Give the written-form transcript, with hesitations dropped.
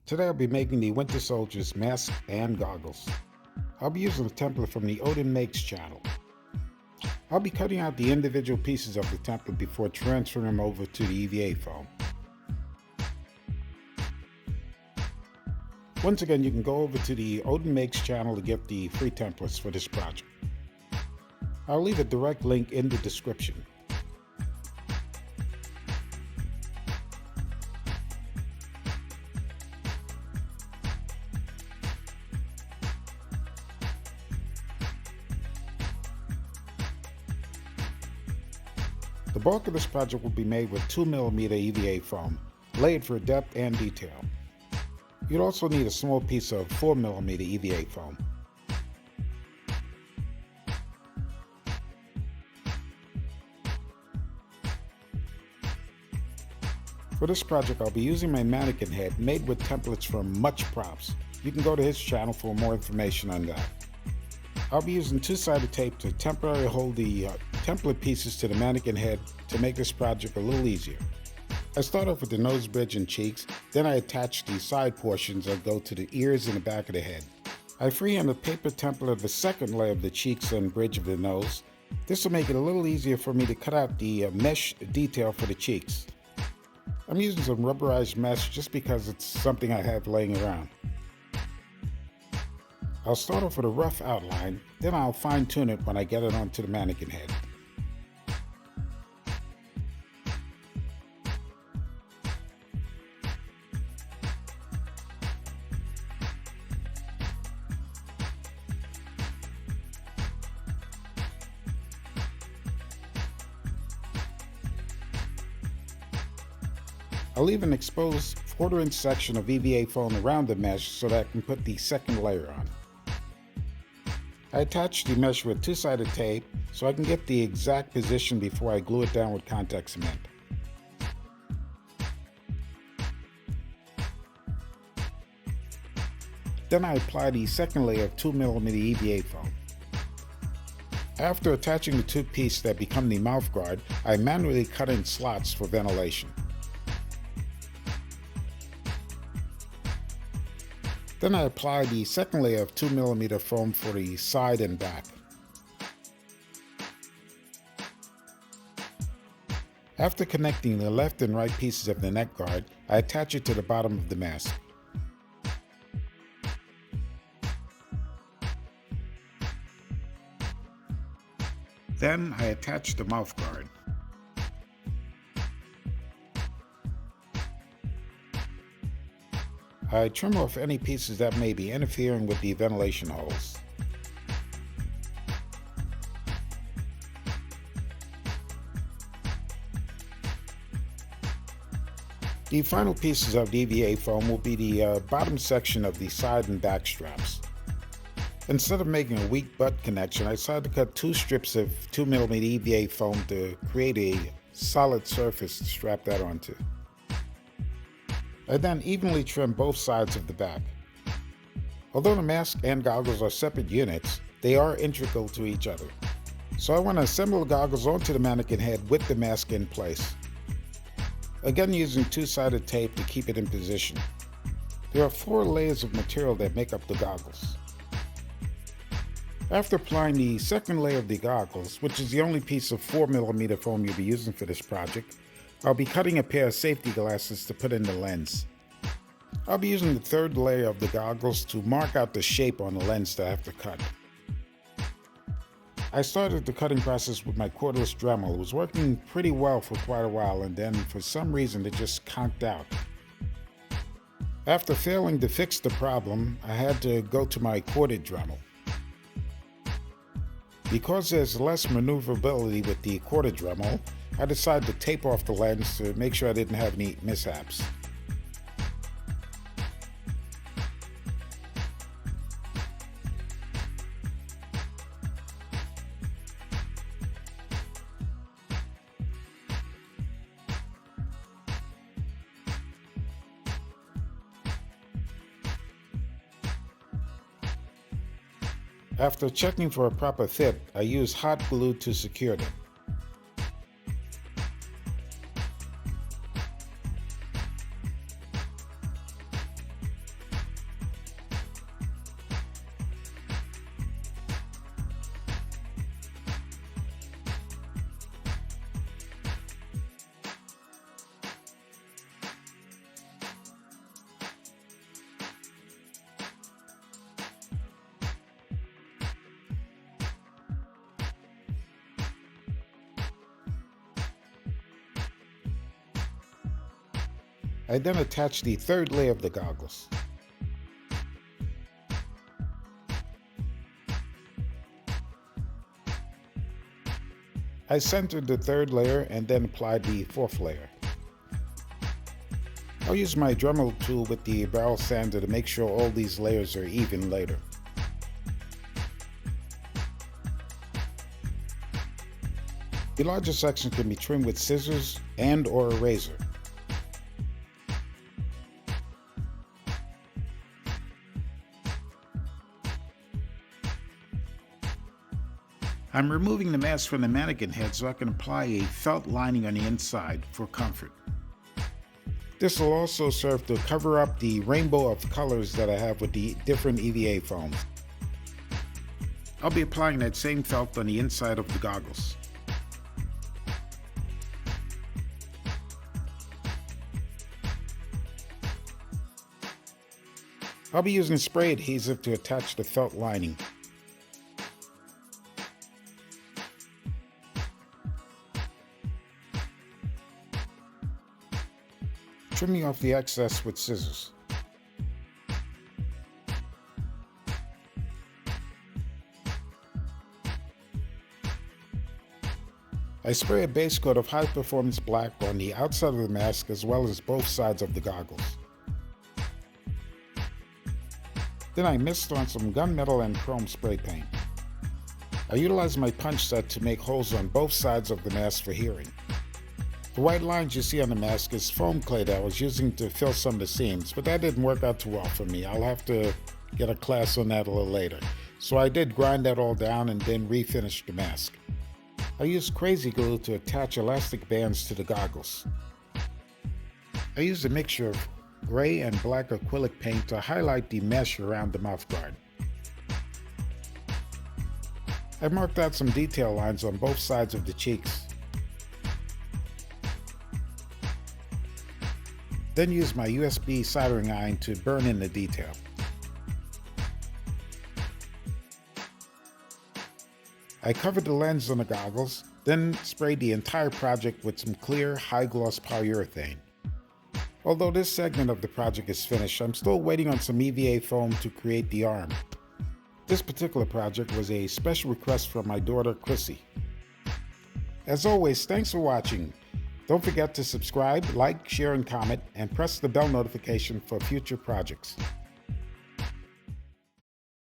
Today I'll be making the Winter Soldier's mask and goggles. I'll be using a template from the Odin Makes channel. I'll be cutting out the individual pieces of the template before transferring them over to the EVA foam. Once again, you can go over to the Odin Makes channel to get the free templates for this project. I'll leave a direct link in the description. The bulk of this project will be made with 2mm EVA foam, laid for depth and detail. You'll also need a small piece of 4mm EVA foam. For this project, I'll be using my mannequin head made with templates from Much Props. You can go to his channel for more information on that. I'll be using two-sided tape to temporarily hold the template pieces to the mannequin head to make this project a little easier. I start off with the nose bridge and cheeks, then I attach the side portions that go to the ears and the back of the head. I freehand the paper template of the second layer of the cheeks and bridge of the nose. This will make it a little easier for me to cut out the mesh detail for the cheeks. I'm using some rubberized mesh just because it's something I have laying around. I'll start off with a rough outline, then I'll fine tune it when I get it onto the mannequin head. I'll leave an exposed 1/4-inch section of EVA foam around the mesh so that I can put the second layer on. I attach the mesh with two-sided tape so I can get the exact position before I glue it down with contact cement. Then I apply the second layer of 2mm EVA foam. After attaching the two pieces that become the mouth guard, I manually cut in slots for ventilation. Then I apply the second layer of 2mm foam for the side and back. After connecting the left and right pieces of the neck guard, I attach it to the bottom of the mask. Then I attach the mouth guard. I trim off any pieces that may be interfering with the ventilation holes. The final pieces of the EVA foam will be the bottom section of the side and back straps. Instead of making a weak butt connection, I decided to cut two strips of 2mm EVA foam to create a solid surface to strap that onto. I then evenly trim both sides of the back. Although the mask and goggles are separate units, they are integral to each other. So I want to assemble the goggles onto the mannequin head with the mask in place. Again, using two-sided tape to keep it in position. There are 4 layers of material that make up the goggles. After applying the second layer of the goggles, which is the only piece of 4mm foam you'll be using for this project, I'll be cutting a pair of safety glasses to put in the lens. I'll be using the third layer of the goggles to mark out the shape on the lens that I have to cut. I started the cutting process with my cordless Dremel. It was working pretty well for quite a while, and then for some reason it just conked out. After failing to fix the problem, I had to go to my corded Dremel. Because there's less maneuverability with the corded Dremel, I decided to tape off the lens to make sure I didn't have any mishaps. After checking for a proper fit, I use hot glue to secure them. I then attached the third layer of the goggles. I centered the third layer and then applied the fourth layer. I'll use my Dremel tool with the barrel sander to make sure all these layers are even later. The larger section can be trimmed with scissors and/or a razor. I'm removing the mask from the mannequin head so I can apply a felt lining on the inside for comfort. This will also serve to cover up the rainbow of colors that I have with the different EVA foams. I'll be applying that same felt on the inside of the goggles. I'll be using spray adhesive to attach the felt lining. Trimming off the excess with scissors. I spray a base coat of high performance black on the outside of the mask as well as both sides of the goggles. Then I mist on some gunmetal and chrome spray paint. I utilize my punch set to make holes on both sides of the mask for hearing. The white lines you see on the mask is foam clay that I was using to fill some of the seams, but that didn't work out too well for me. I'll have to get a class on that a little later. So I did grind that all down and then refinish the mask. I used crazy glue to attach elastic bands to the goggles. I used a mixture of gray and black acrylic paint to highlight the mesh around the mouthguard. I marked out some detail lines on both sides of the cheeks. Then used my USB soldering iron to burn in the detail. I covered the lens on the goggles, then sprayed the entire project with some clear, high-gloss polyurethane. Although this segment of the project is finished, I'm still waiting on some EVA foam to create the arm. This particular project was a special request from my daughter, Chrissy. As always, thanks for watching. Don't forget to subscribe, like, share, and comment, and press the bell notification for future projects.